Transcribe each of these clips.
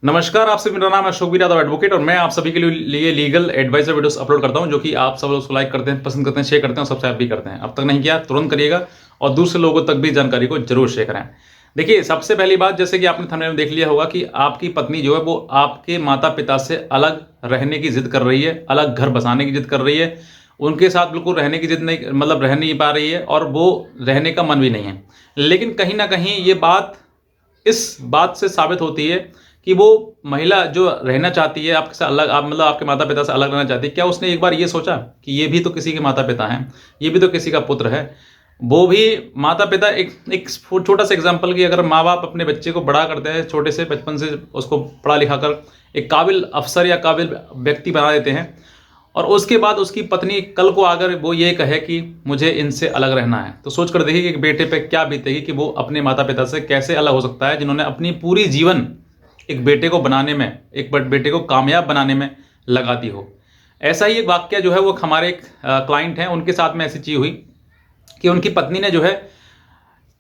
नमस्कार, आपसे मेरा नाम है अशोक यादव एडवोकेट और मैं आप सभी के लिए लीगल एडवाइजर वीडियोस अपलोड करता हूं जो कि आप सब लोग उसको लाइक करते हैं, पसंद करते हैं, शेयर करते हैं और सब्सक्राइब भी करते हैं। अब तक नहीं किया तुरंत करिएगा और दूसरे लोगों तक भी जानकारी को जरूर शेयर करें। देखिए, सबसे पहली बात, जैसे कि आपने थंबनेल में देख लिया होगा कि आपकी पत्नी जो है वो आपके माता पिता से अलग रहने की जिद कर रही है, अलग घर बसाने की जिद कर रही है। उनके साथ बिल्कुल रहने की जिद नहीं, मतलब रह नहीं पा रही है और वो रहने का मन भी नहीं है। लेकिन कहीं ना कहीं ये बात इस बात से साबित होती है कि वो महिला जो रहना चाहती है आपके से अलग, आप मतलब आपके माता पिता से अलग रहना चाहती है, क्या उसने एक बार ये सोचा कि ये भी तो किसी के माता पिता हैं, ये भी तो किसी का पुत्र है। वो भी माता पिता, एक एक छोटा सा एग्जांपल कि अगर माँ बाप अपने बच्चे को बड़ा करते हैं, छोटे से बचपन से उसको पढ़ा लिखा कर एक काबिल अफसर या काबिल व्यक्ति बना देते हैं और उसके बाद उसकी पत्नी कल को अगर वो ये कहे कि मुझे इनसे अलग रहना है, तो सोच कर देखिए कि एक बेटे पे क्या बीतेगी कि वो अपने माता पिता से कैसे अलग हो सकता है, जिन्होंने अपनी पूरी जीवन एक बेटे को बनाने में, एक बेटे को कामयाब बनाने में लगा दी हो। ऐसा ही एक वाक्य जो है वो हमारे एक क्लाइंट हैं, उनके साथ में ऐसी चीज हुई कि उनकी पत्नी ने जो है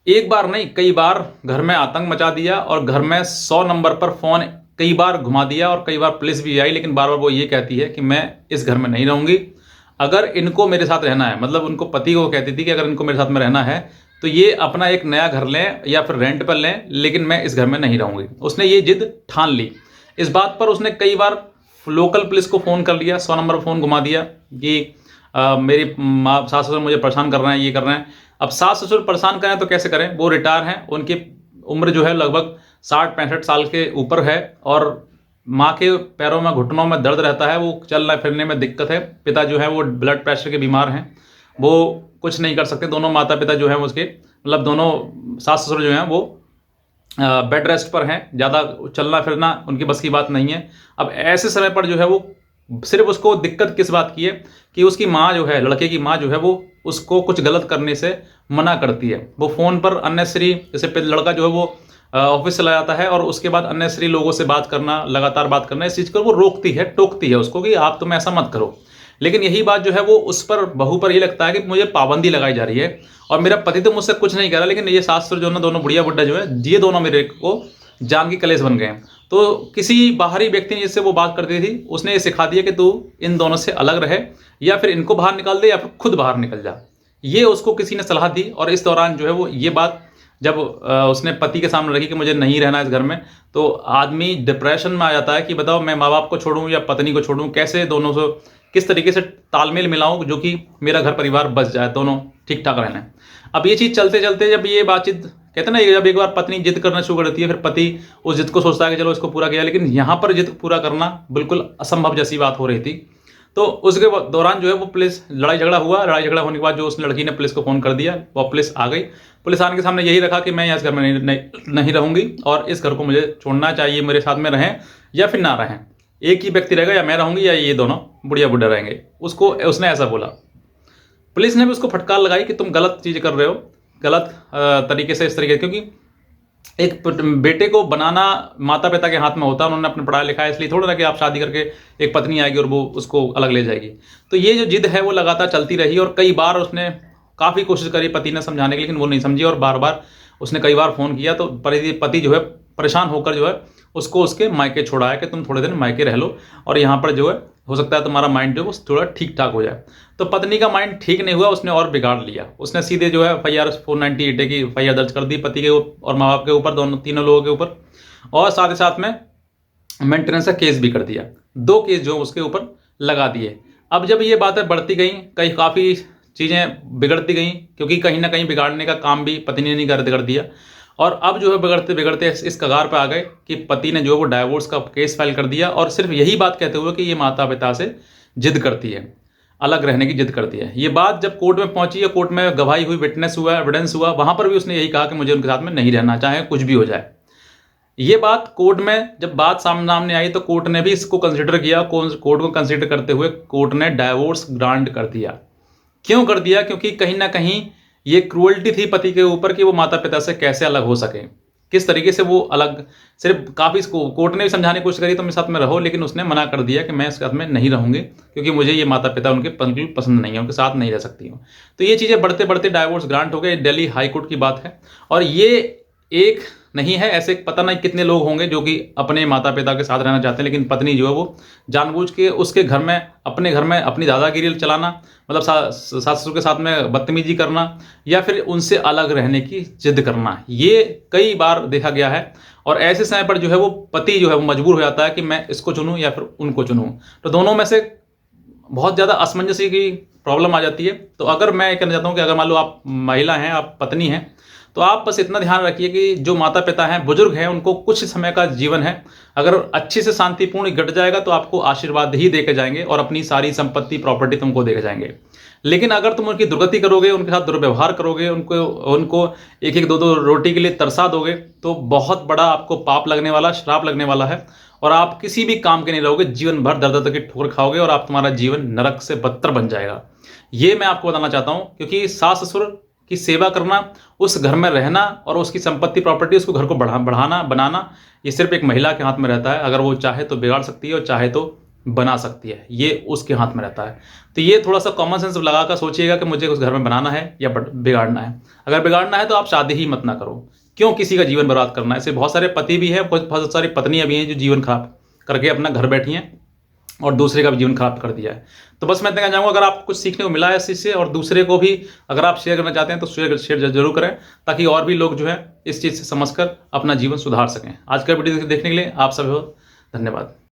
एक बार नहीं कई बार घर में आतंक मचा दिया और घर में 100 नंबर पर फोन कई बार घुमा दिया और कई बार पुलिस भी आई, लेकिन बार बार वो ये कहती है कि मैं इस घर में नहीं रहूंगी। अगर इनको मेरे साथ रहना है, मतलब उनको पति को कहती थी कि अगर इनको मेरे साथ में रहना है तो ये अपना एक नया घर लें या फिर रेंट पर लें, लेकिन मैं इस घर में नहीं रहूंगी। उसने ये जिद ठान ली। इस बात पर उसने कई बार लोकल पुलिस को फ़ोन कर लिया, 100 नंबर फोन घुमा दिया कि मेरी माँ सास ससुर मुझे परेशान कर रहे हैं, ये कर रहे हैं। अब सास ससुर परेशान करें तो कैसे करें, वो रिटायर हैं, उनकी उम्र जो है लगभग 60-65 साल के ऊपर है और माँ के पैरों में घुटनों में दर्द रहता है, वो चलने फिरने में दिक्कत है। पिता जो है वो ब्लड प्रेशर के बीमार हैं, वो कुछ नहीं कर सकते। दोनों माता पिता जो हैं उसके, मतलब दोनों सास ससुर जो हैं वो बेड रेस्ट पर हैं, ज़्यादा चलना फिरना उनकी बस की बात नहीं है। अब ऐसे समय पर जो है वो सिर्फ उसको दिक्कत किस बात की है कि उसकी माँ जो है, लड़के की माँ जो है वो उसको कुछ गलत करने से मना करती है। वो फ़ोन पर अननेसेसरी, जैसे लड़का जो है वो ऑफिस चला जाता है और उसके बाद अननेसेसरी लोगों से बात करना, लगातार बात करना, इस चीज़ को वो रोकती है, टोकती है उसको कि आप तुम ऐसा मत करो। लेकिन यही बात जो है वो उस पर, बहू पर ये लगता है कि मुझे पाबंदी लगाई जा रही है और मेरा पति तो मुझसे कुछ नहीं कह रहा, लेकिन ये सास ससुर जो है, दोनों बुढ़िया बुड्ढा जो है, ये दोनों मेरे को जान की कलेश बन गए हैं। तो किसी बाहरी व्यक्ति ने जिससे वो बात करती थी, उसने ये सिखा दिया कि तू इन दोनों से अलग रहे या फिर इनको बाहर निकाल दे या फिर खुद बाहर निकल जा। ये उसको किसी ने सलाह दी और इस दौरान जो है वो ये बात जब उसने पति के सामने रखी कि मुझे नहीं रहना इस घर में, तो आदमी डिप्रेशन में आ जाता है कि बताओ मैं माँ बाप को छोड़ूं या पत्नी को छोड़ूं, कैसे दोनों से किस तरीके से तालमेल मिलाऊं जो कि मेरा घर परिवार बच जाए, दोनों ठीक ठाक रहना है। अब ये चीज़ चलते चलते जब ये बातचीत, कहते हैं ना, जब एक बार पत्नी जिद करना शुरू कर देती है, फिर पति उस जिद को सोचता है कि चलो इसको पूरा किया, लेकिन यहाँ पर जिद पूरा करना बिल्कुल असंभव जैसी बात हो रही थी। तो उसके दौरान जो है वो पुलिस, लड़ाई झगड़ा हुआ। लड़ाई झगड़ा होने के बाद जो उस लड़की ने पुलिस को फ़ोन कर दिया, वो पुलिस आ गई। पुलिस आने के सामने यही रखा कि मैं यहाँ इस घर में नहीं रहूंगी और इस घर को मुझे छोड़ना चाहिए, मेरे साथ में रहें या फिर ना रहें, एक ही व्यक्ति रहेगा, या मैं रहूंगी या ये दोनों बुढ़िया बुढ़ा रहेंगे। उसको उसने ऐसा बोला। पुलिस ने भी उसको फटकार लगाई कि तुम गलत चीज़ कर रहे हो, गलत तरीके से, इस तरीके, क्योंकि एक बेटे को बनाना माता पिता के हाथ में होता है। उन्होंने अपने पढ़ाया लिखा है, इसलिए थोड़ा ना कि आप शादी करके एक पत्नी आएगी और वो उसको अलग ले जाएगी। तो ये जो जिद है वो लगातार चलती रही और कई बार उसने काफ़ी कोशिश करी पति ने समझाने की, लेकिन वो नहीं समझी और बार बार उसने कई बार फ़ोन किया। तो पति जो है परेशान होकर जो है उसको उसके मायके छोड़ा है कि तुम थोड़े दिन मायके रह लो और यहाँ पर जो है हो सकता है तुम्हारा माइंड जो है वो थोड़ा ठीक ठाक हो जाए। तो पत्नी का माइंड ठीक नहीं हुआ, उसने और बिगाड़ लिया। उसने सीधे जो है FIR 498 की FIR दर्ज कर दी पति के और माँ बाप के ऊपर, दोनों तीनों लोगों के ऊपर, और साथ ही साथ में मेंटेनेंस का केस भी कर दिया। 2 केस जो उसके ऊपर लगा दिए। अब जब ये बातें बढ़ती गई, कई काफ़ी चीज़ें बिगड़ती गई, क्योंकि कहीं ना कहीं बिगाड़ने का काम भी पत्नी ने नहीं कर दिया। और अब जो है बिगड़ते बिगड़ते इस कगार पे आ गए कि पति ने जो है वो डाइवोर्स का केस फाइल कर दिया और सिर्फ यही बात कहते हुए कि ये माता पिता से जिद करती है, अलग रहने की जिद करती है। ये बात जब कोर्ट में पहुंची या कोर्ट में गवाही हुई, विटनेस हुआ, एविडेंस हुआ, वहां पर भी उसने यही कहा कि मुझे उनके साथ में नहीं रहना, चाहे कुछ भी हो जाए। ये बात कोर्ट में जब बात सामने आई तो कोर्ट ने भी इसको कंसिडर किया। कोर्ट को कंसिडर करते हुए कोर्ट ने डाइवोर्स ग्रांट कर दिया। क्यों कर दिया? क्योंकि कहीं ना कहीं ये क्रूअल्टी थी पति के ऊपर कि वो माता पिता से कैसे अलग हो सके, किस तरीके से वो अलग। सिर्फ काफ़ी कोर्ट ने भी समझाने की कोशिश करी तुम मेरे साथ में रहो, लेकिन उसने मना कर दिया कि मैं इस साथ में नहीं रहूंगी क्योंकि मुझे ये माता पिता उनके बिल्कुल पसंद नहीं है, उनके साथ नहीं रह सकती हूँ। तो ये चीज़ें बढ़ते बढ़ते डाइवोर्स ग्रांट हो गए। दिल्ली हाई कोर्ट की बात है और ये एक नहीं है, ऐसे पता नहीं कितने लोग होंगे जो कि अपने माता पिता के साथ रहना चाहते हैं, लेकिन पत्नी जो है वो जानबूझ के उसके घर में, अपने घर में अपनी दादागिरी चलाना, मतलब सास ससुर के साथ में बदतमीजी करना या फिर उनसे अलग रहने की जिद करना, ये कई बार देखा गया है। और ऐसे समय पर जो है वो पति जो है वो मजबूर हो जाता है कि मैं इसको चुनूं या फिर उनको चुनूं, तो दोनों में से बहुत ज़्यादा असमंजस की प्रॉब्लम आ जाती है। तो अगर मैं ये कहना चाहता हूँ कि अगर मान लो आप महिला हैं, आप पत्नी हैं, तो आप बस इतना ध्यान रखिए कि जो माता पिता हैं, बुजुर्ग हैं, उनको कुछ समय का जीवन है, अगर अच्छे से शांतिपूर्ण कट जाएगा तो आपको आशीर्वाद ही दे के जाएंगे और अपनी सारी संपत्ति प्रॉपर्टी तुमको दे के जाएंगे। लेकिन अगर तुम उनकी दुर्गति करोगे, उनके साथ दुर्व्यवहार करोगे, उनको उनको एक एक दो दो रोटी के लिए तरसा दोगे, तो बहुत बड़ा आपको पाप लगने वाला, श्राप लगने वाला है और आप किसी भी काम के नहीं रहोगे, जीवन भर दर दर की ठोकर खाओगे और आप तुम्हारा जीवन नरक से बदतर बन जाएगा। ये मैं आपको बताना चाहता हूँ, क्योंकि सास ससुर की सेवा करना, उस घर में रहना और उसकी संपत्ति प्रॉपर्टी, उसको घर को बढ़ाना बनाना, ये सिर्फ एक महिला के हाथ में रहता है। अगर वो चाहे तो बिगाड़ सकती है और चाहे तो बना सकती है, ये उसके हाथ में रहता है। तो ये थोड़ा सा कॉमन सेंस लगा कर सोचिएगा कि मुझे उस घर में बनाना है या बिगाड़ना है। अगर बिगाड़ना है तो आप शादी ही मत ना करो, क्यों किसी का जीवन बर्बाद करना है। ऐसे बहुत सारे पति भी हैं, बहुत सारी पत्नियां भी हैं जो जीवन खराब करके अपना घर बैठी हैं और दूसरे का भी जीवन खराब कर दिया है। तो बस मैं कहना चाहूँगा, अगर आपको कुछ सीखने को मिला है इस चीज़ से और दूसरे को भी अगर आप शेयर करना चाहते हैं तो शेयर जरूर करें, ताकि और भी लोग जो है इस चीज़ से समझकर अपना जीवन सुधार सकें। आज का वीडियो देखने के लिए आप सभी को धन्यवाद।